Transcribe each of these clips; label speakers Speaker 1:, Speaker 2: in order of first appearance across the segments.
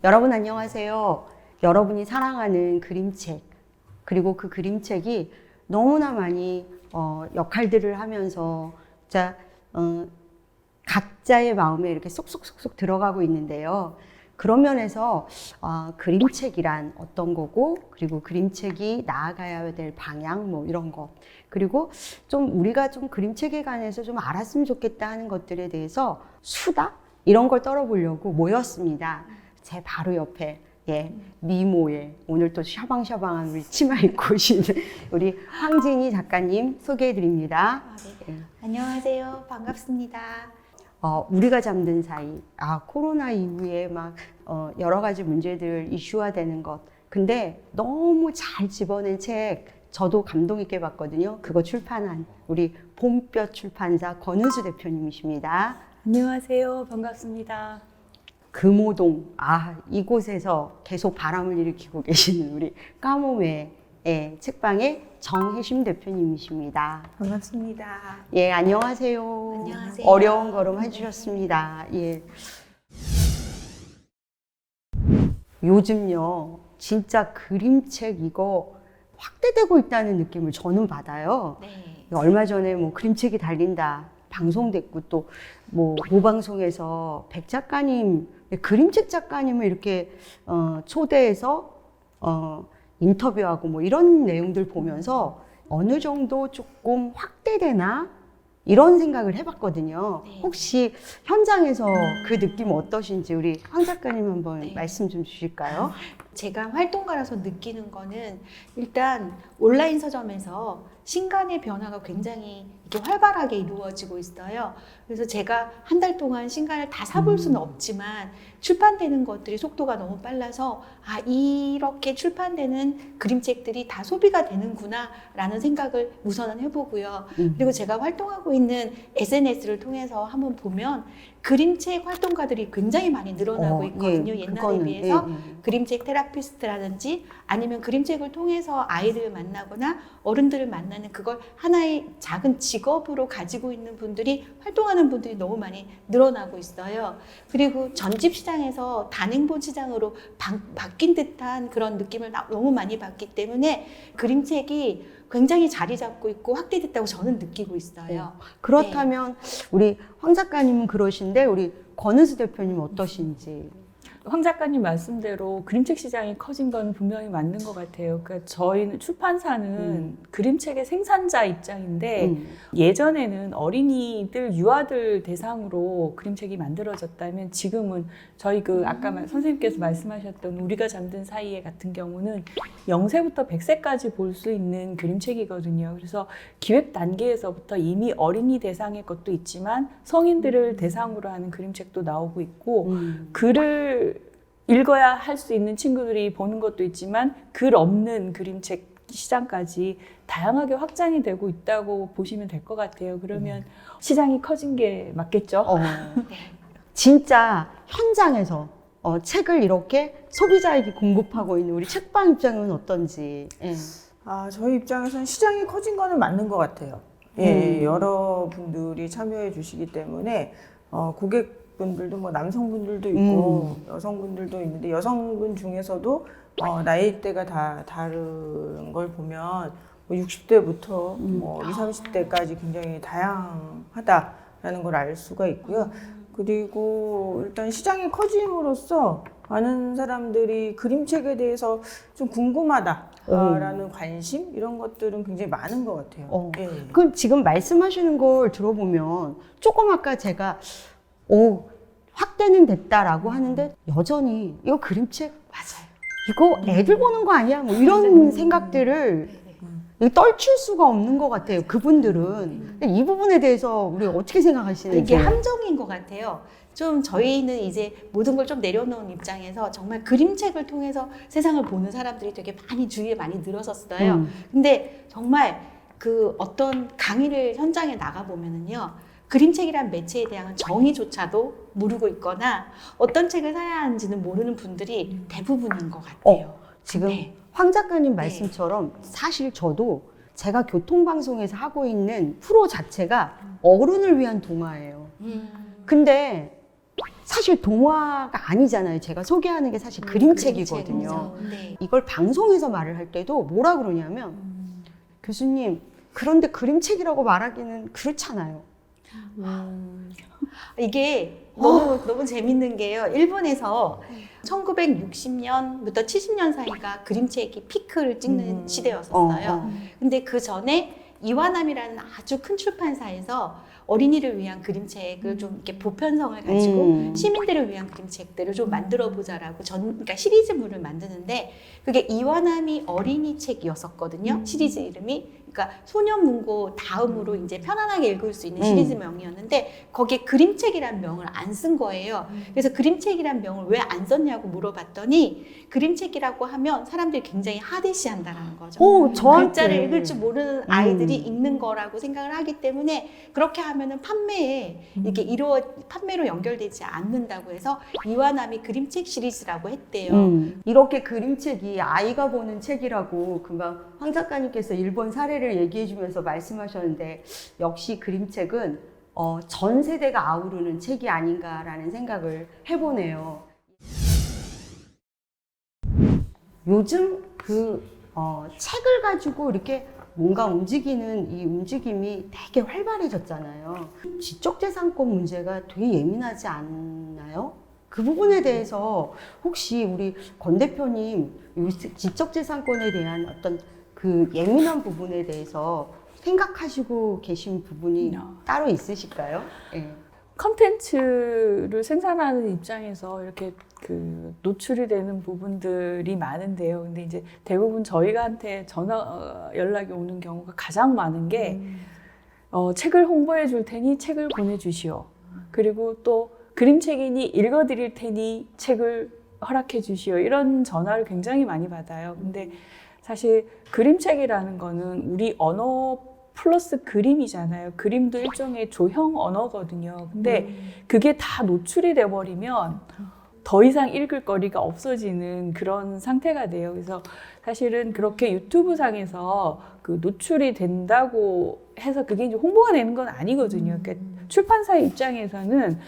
Speaker 1: 여러분 안녕하세요. 여러분이 사랑하는 그림책, 그리고 그 그림책이 너무나 많이 역할들을 하면서 각자의 마음에 이렇게 쏙쏙쏙쏙 들어가고 있는데요. 그런 면에서 그림책이란 어떤 거고, 그리고 그림책이 나아가야 될 방향, 뭐 이런 것, 그리고 좀 우리가 좀 그림책에 관해서 좀 알았으면 좋겠다 하는 것들에 대해서 수다? 이런 걸 떨어보려고 모였습니다. 제 바로 옆에 미모에 오늘 또 샤방샤방한 우리 치마 입고 오신 우리 황진희 작가님 소개해드립니다.
Speaker 2: 네. 안녕하세요. 반갑습니다.
Speaker 1: 우리가 잠든 사이, 코로나 이후에 막 여러 가지 문제들 이슈화되는 것. 근데 너무 잘 집어낸 책, 저도 감동 있게 봤거든요. 그거 출판한 우리 봄볕 출판사 권은수 대표님이십니다.
Speaker 2: 안녕하세요. 반갑습니다.
Speaker 1: 금호동, 이곳에서 계속 바람을 일으키고 계시는 우리 까모메 책방의 정혜심 대표님이십니다.
Speaker 2: 반갑습니다.
Speaker 1: 예, 안녕하세요.
Speaker 2: 안녕하세요.
Speaker 1: 어려운 걸음 해주셨습니다. 예. 요즘요, 진짜 그림책 이거 확대되고 있다는 느낌을 저는 받아요.
Speaker 2: 네.
Speaker 1: 얼마 전에 뭐 그림책이 달린다 방송됐고, 또 뭐 모방송에서 백 작가님, 그림책 작가님을 이렇게 초대해서 인터뷰하고 뭐 이런 내용들 보면서 어느 정도 조금 확대되나 이런 생각을 해봤거든요.
Speaker 2: 네.
Speaker 1: 혹시 현장에서 그 느낌 어떠신지 우리 황 작가님 한번 말씀 좀 주실까요?
Speaker 2: 제가 활동가라서 느끼는 거는 일단 온라인 서점에서 신간의 변화가 굉장히 이렇게 활발하게 이루어지고 있어요. 그래서 제가 한 달 동안 신간을 다 사볼 수는 없지만 출판되는 것들이 속도가 너무 빨라서 이렇게 출판되는 그림책들이 다 소비가 되는구나 라는 생각을 우선은 해보고요. 그리고 제가 활동하고 있는 SNS를 통해서 한번 보면 그림책 활동가들이 굉장히 많이 늘어나고 있거든요. 옛날에 비해서 그림책 테라피스트라든지 아니면 그림책을 통해서 아이들을 만나거나 어른들을 만나는 그걸 하나의 작은 직업으로 가지고 있는 분들이 활동하는 분들이 너무 많이 늘어나고 있어요. 그리고 전집 시장에서 단행본 시장으로 바뀐 듯한 그런 느낌을 너무 많이 받기 때문에 그림책이 굉장히 자리 잡고 있고 확대됐다고 저는 느끼고 있어요.
Speaker 1: 그렇다면 우리 황 작가님은 그러신데 우리 권은수 대표님은 어떠신지?
Speaker 3: 황 작가님 말씀대로 그림책 시장이 커진 건 분명히 맞는 것 같아요. 그러니까 저희는 출판사는 그림책의 생산자 입장인데 예전에는 어린이들, 유아들 대상으로 그림책이 만들어졌다면 지금은 저희 아까 선생님께서 말씀하셨던 우리가 잠든 사이에 같은 경우는 0세부터 100세까지 볼 수 있는 그림책이거든요. 그래서 기획 단계에서부터 이미 어린이 대상의 것도 있지만 성인들을 대상으로 하는 그림책도 나오고 있고 글을 읽어야 할 수 있는 친구들이 보는 것도 있지만 글 없는 그림책 시장까지 다양하게 확장이 되고 있다고 보시면 될 것 같아요. 그러면 시장이 커진 게 맞겠죠?
Speaker 1: 진짜 현장에서 책을 이렇게 소비자에게 공급하고 있는 우리 책방 입장은 어떤지?
Speaker 4: 저희 입장에서는 시장이 커진 거는 맞는 것 같아요. 여러분들이 참여해 주시기 때문에 고객분들도 뭐 남성분들도 있고 여성분들도 있는데 여성분 중에서도 나이대가 다 다른 걸 보면 뭐 60대부터 뭐 20, 30대까지 굉장히 다양하다라는 걸 알 수가 있고요. 그리고 일단 시장이 커짐으로써 많은 사람들이 그림책에 대해서 좀 궁금하다라는 관심 이런 것들은 굉장히 많은 것 같아요.
Speaker 1: 그럼 지금 말씀하시는 걸 들어보면 조금 아까 제가 확대는 됐다라고 하는데 여전히 이거 그림책
Speaker 2: 맞아요.
Speaker 1: 이거 애들 보는 거 아니야? 뭐 이런 생각들을 떨칠 수가 없는 것 같아요. 그분들은. 이 부분에 대해서 우리 어떻게 생각하시는지.
Speaker 2: 이게 함정인 것 같아요. 좀 저희는 이제 모든 걸 좀 내려놓은 입장에서 정말 그림책을 통해서 세상을 보는 사람들이 되게 많이 주위에 많이 늘어섰어요. 근데 정말 그 어떤 강의를 현장에 나가보면은요. 그림책이란 매체에 대한 정의조차도 모르고 있거나 어떤 책을 사야 하는지는 모르는 분들이 대부분인 것 같아요.
Speaker 1: 지금 황 작가님 말씀처럼 사실 저도 제가 교통방송에서 하고 있는 프로 자체가 어른을 위한 동화예요. 근데 사실 동화가 아니잖아요. 제가 소개하는 게 사실 그림책이거든요.
Speaker 2: 네.
Speaker 1: 이걸 방송에서 말을 할 때도 뭐라 그러냐면 교수님 그런데 그림책이라고 말하기는 그렇잖아요.
Speaker 2: 이게 너무 재밌는 게요. 일본에서 1960년부터 70년 사이가 그림책이 피크를 찍는 시대였었어요. 근데 그 전에 이와남이라는 아주 큰 출판사에서 어린이를 위한 그림책을 좀 이렇게 보편성을 가지고 시민들을 위한 그림책들을 좀 만들어 보자라고 그러니까 시리즈물을 만드는데 그게 이와남이 어린이 책이었었거든요. 시리즈 이름이. 그러니까 소년문고 다음으로 이제 편안하게 읽을 수 있는 시리즈명이었는데 거기에 그림책이란 명을 안 쓴 거예요. 그래서 그림책이란 명을 왜 안 썼냐고 물어봤더니 그림책이라고 하면 사람들이 굉장히 하대시한다는 거죠. 글자를 읽을 줄 모르는 아이들이 읽는 거라고 생각을 하기 때문에 그렇게 하면은 판매로 연결되지 않는다고 해서 이와남이 그림책 시리즈라고 했대요.
Speaker 1: 이렇게 그림책이 아이가 보는 책이라고 금방 황 작가님께서 일본 사례를 얘기해 주면서 말씀하셨는데 역시 그림책은 전 세대가 아우르는 책이 아닌가라는 생각을 해보네요. 요즘 책을 가지고 이렇게 뭔가 움직이는 이 움직임이 되게 활발해졌잖아요. 지적재산권 문제가 되게 예민하지 않나요? 그 부분에 대해서 혹시 우리 권 대표님 지적재산권에 대한 어떤 그 예민한 부분에 대해서 생각하시고 계신 부분이 따로 있으실까요? 네.
Speaker 3: 컨텐츠를 생산하는 입장에서 이렇게 그 노출이 되는 부분들이 많은데요. 근데 이제 대부분 저희가한테 전화 연락이 오는 경우가 가장 많은 게 책을 홍보해 줄 테니 책을 보내주시오. 그리고 또 그림책이니 읽어드릴 테니 책을 허락해 주시오. 이런 전화를 굉장히 많이 받아요. 근데 사실 그림책이라는 거는 우리 언어 플러스 그림이잖아요. 그림도 일종의 조형 언어거든요. 근데 그게 다 노출이 돼버리면 더 이상 읽을 거리가 없어지는 그런 상태가 돼요. 그래서 사실은 그렇게 유튜브 상에서 그 노출이 된다고 해서 그게 이제 홍보가 되는 건 아니거든요. 그러니까 출판사의 입장에서는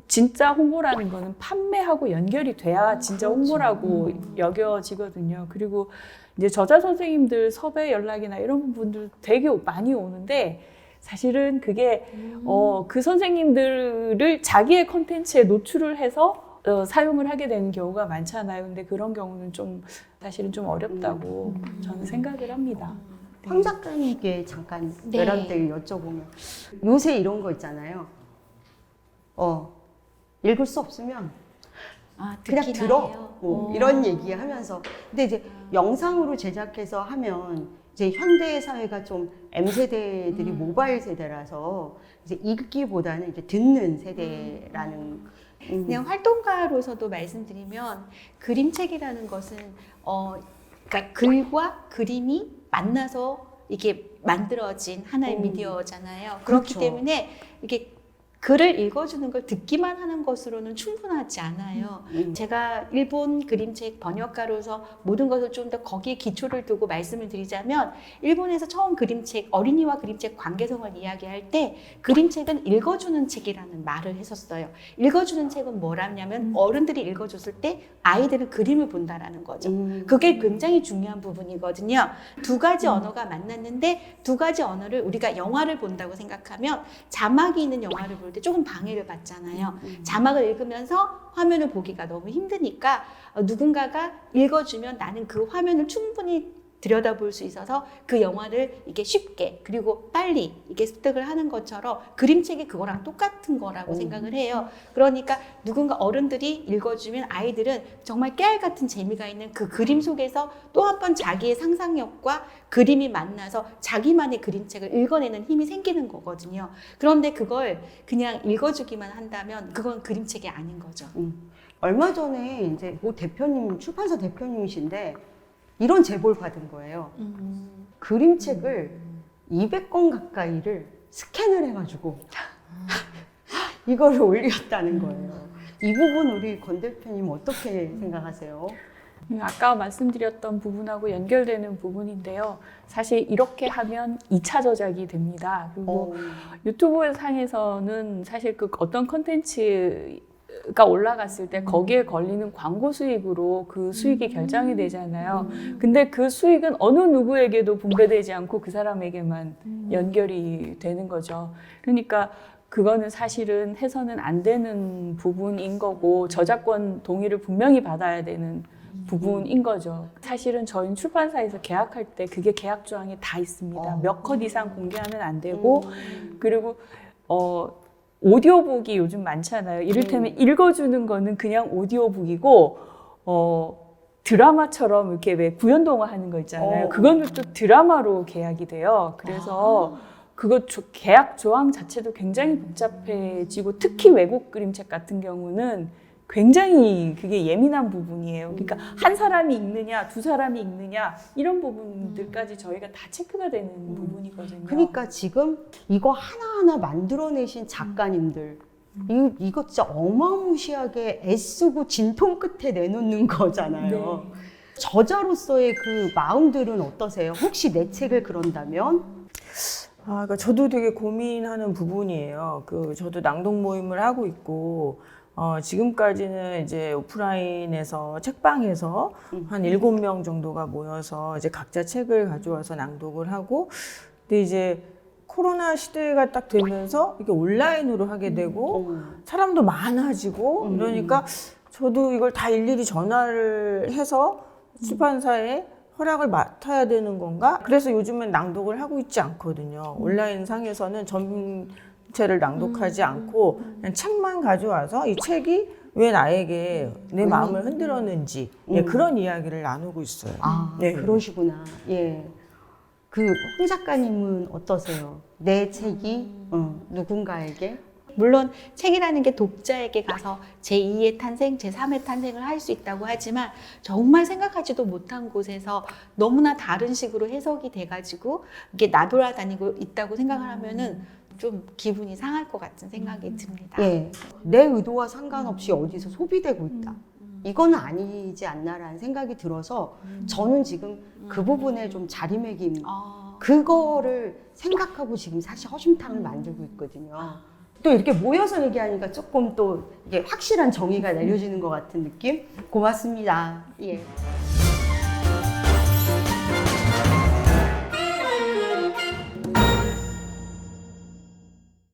Speaker 3: 진짜 홍보라는 거는 판매하고 연결이 돼야 진짜 홍보라고 여겨지거든요. 그리고 이제 저자 선생님들 섭외 연락이나 이런 분들 되게 많이 오는데 사실은 그게 그 선생님들을 자기의 콘텐츠에 노출을 해서 사용을 하게 되는 경우가 많잖아요. 근데 그런 경우는 좀 사실은 좀 어렵다고 저는 생각을 합니다.
Speaker 1: 황 작가님께 잠깐
Speaker 2: 네.
Speaker 1: 여러분들 여쭤보면 요새 이런 거 있잖아요. 읽을 수 없으면 그냥
Speaker 2: 듣기나
Speaker 1: 들어
Speaker 2: 해요.
Speaker 1: 뭐 이런 얘기하면서 근데 이제 영상으로 제작해서 하면 이제 현대 사회가 좀 M세대들이 모바일 세대라서 이제 읽기보다는 이제 듣는 세대라는
Speaker 2: 그냥 활동가로서도 말씀드리면 그림책이라는 것은 그러니까 글과 그림이 만나서 이게 만들어진 하나의 미디어잖아요. 그렇기
Speaker 1: 그렇죠.
Speaker 2: 때문에 이게 글을 읽어주는 걸 듣기만 하는 것으로는 충분하지 않아요. 제가 일본 그림책 번역가로서 모든 것을 좀 더 거기에 기초를 두고 말씀을 드리자면 일본에서 처음 그림책, 어린이와 그림책 관계성을 이야기할 때 그림책은 읽어주는 책이라는 말을 했었어요. 읽어주는 책은 뭐라냐면 어른들이 읽어줬을 때 아이들은 그림을 본다라는 거죠. 그게 굉장히 중요한 부분이거든요. 두 가지 언어가 만났는데 두 가지 언어를 우리가 영화를 본다고 생각하면 자막이 있는 영화를 볼 때 조금 방해를 받잖아요. 자막을 읽으면서 화면을 보기가 너무 힘드니까 누군가가 읽어주면 나는 그 화면을 충분히 들여다볼 수 있어서 그 영화를 이게 쉽게 그리고 빨리 이게 습득을 하는 것처럼 그림책이 그거랑 똑같은 거라고 생각을 해요. 그러니까 누군가 어른들이 읽어주면 아이들은 정말 깨알 같은 재미가 있는 그 그림 속에서 또 한 번 자기의 상상력과 그림이 만나서 자기만의 그림책을 읽어내는 힘이 생기는 거거든요. 그런데 그걸 그냥 읽어주기만 한다면 그건 그림책이 아닌 거죠.
Speaker 1: 얼마 전에 이제 모 대표님 출판사 대표님이신데 이런 제보를 받은 거예요. 그림책을 200권 가까이를 스캔을 해가지고 이거를 올렸다는 거예요. 이 부분 우리 권 대표님 어떻게 생각하세요?
Speaker 3: 아까 말씀드렸던 부분하고 연결되는 부분인데요. 사실 이렇게 하면 2차 저작이 됩니다. 그리고 유튜브 상에서는 사실 그 어떤 컨텐츠가 올라갔을 때 거기에 걸리는 광고 수익으로 그 수익이 결정이 되잖아요. 근데 그 수익은 어느 누구에게도 분배되지 않고 그 사람에게만 연결이 되는 거죠. 그러니까 그거는 사실은 해서는 안 되는 부분인 거고 저작권 동의를 분명히 받아야 되는 부분인 거죠. 사실은 저희 출판사에서 계약할 때 그게 계약 조항에 다 있습니다. 몇 컷 이상 공개하면 안 되고 그리고 오디오북이 요즘 많잖아요. 이를테면 읽어주는 거는 그냥 오디오북이고 드라마처럼 이렇게 왜 구연동화 하는 거 있잖아요. 그거는 또 드라마로 계약이 돼요. 그래서 그거 계약 조항 자체도 굉장히 복잡해지고 특히 외국 그림책 같은 경우는 굉장히 그게 예민한 부분이에요. 그러니까 한 사람이 읽느냐, 두 사람이 읽느냐 이런 부분들까지 저희가 다 체크가 되는 부분이거든요.
Speaker 1: 그러니까 지금 이거 하나하나 만들어내신 작가님들 이거 진짜 어마무시하게 애쓰고 진통 끝에 내놓는 거잖아요.
Speaker 3: 네.
Speaker 1: 저자로서의 그 마음들은 어떠세요? 혹시 내 책을 그런다면?
Speaker 4: 그러니까 저도 되게 고민하는 부분이에요. 저도 낭독 모임을 하고 있고, 지금까지는 이제 오프라인에서 책방에서 한 7명 정도가 모여서 이제 각자 책을 가져와서 낭독을 하고, 근데 이제 코로나 시대가 딱 되면서 이게 온라인으로 하게 되고, 사람도 많아지고, 이러니까 저도 이걸 다 일일이 전화를 해서 출판사에 허락을 맡아야 되는 건가? 그래서 요즘은 낭독을 하고 있지 않거든요. 온라인 상에서는 전체를 낭독하지 않고 그냥 책만 가져와서 이 책이 왜 나에게 내 마음을 흔들었는지 예, 그런 이야기를 나누고 있어요. 네.
Speaker 1: 그러시구나. 예. 홍 작가님은 어떠세요? 내 책이 누군가에게?
Speaker 2: 물론 책이라는 게 독자에게 가서 제2의 탄생, 제3의 탄생을 할 수 있다고 하지만 정말 생각하지도 못한 곳에서 너무나 다른 식으로 해석이 돼가지고 이게 나돌아다니고 있다고 생각을 하면은 좀 기분이 상할 것 같은 생각이 듭니다.
Speaker 1: 예. 내 의도와 상관없이 어디서 소비되고 있다. 이거는 아니지 않나라는 생각이 들어서 저는 지금 그 부분에 좀 자리매김 그거를 생각하고 지금 사실 허심탄을 만들고 있거든요. 또 이렇게 모여서 얘기하니까 조금 또 이게 확실한 정의가 내려지는 것 같은 느낌? 고맙습니다. 예.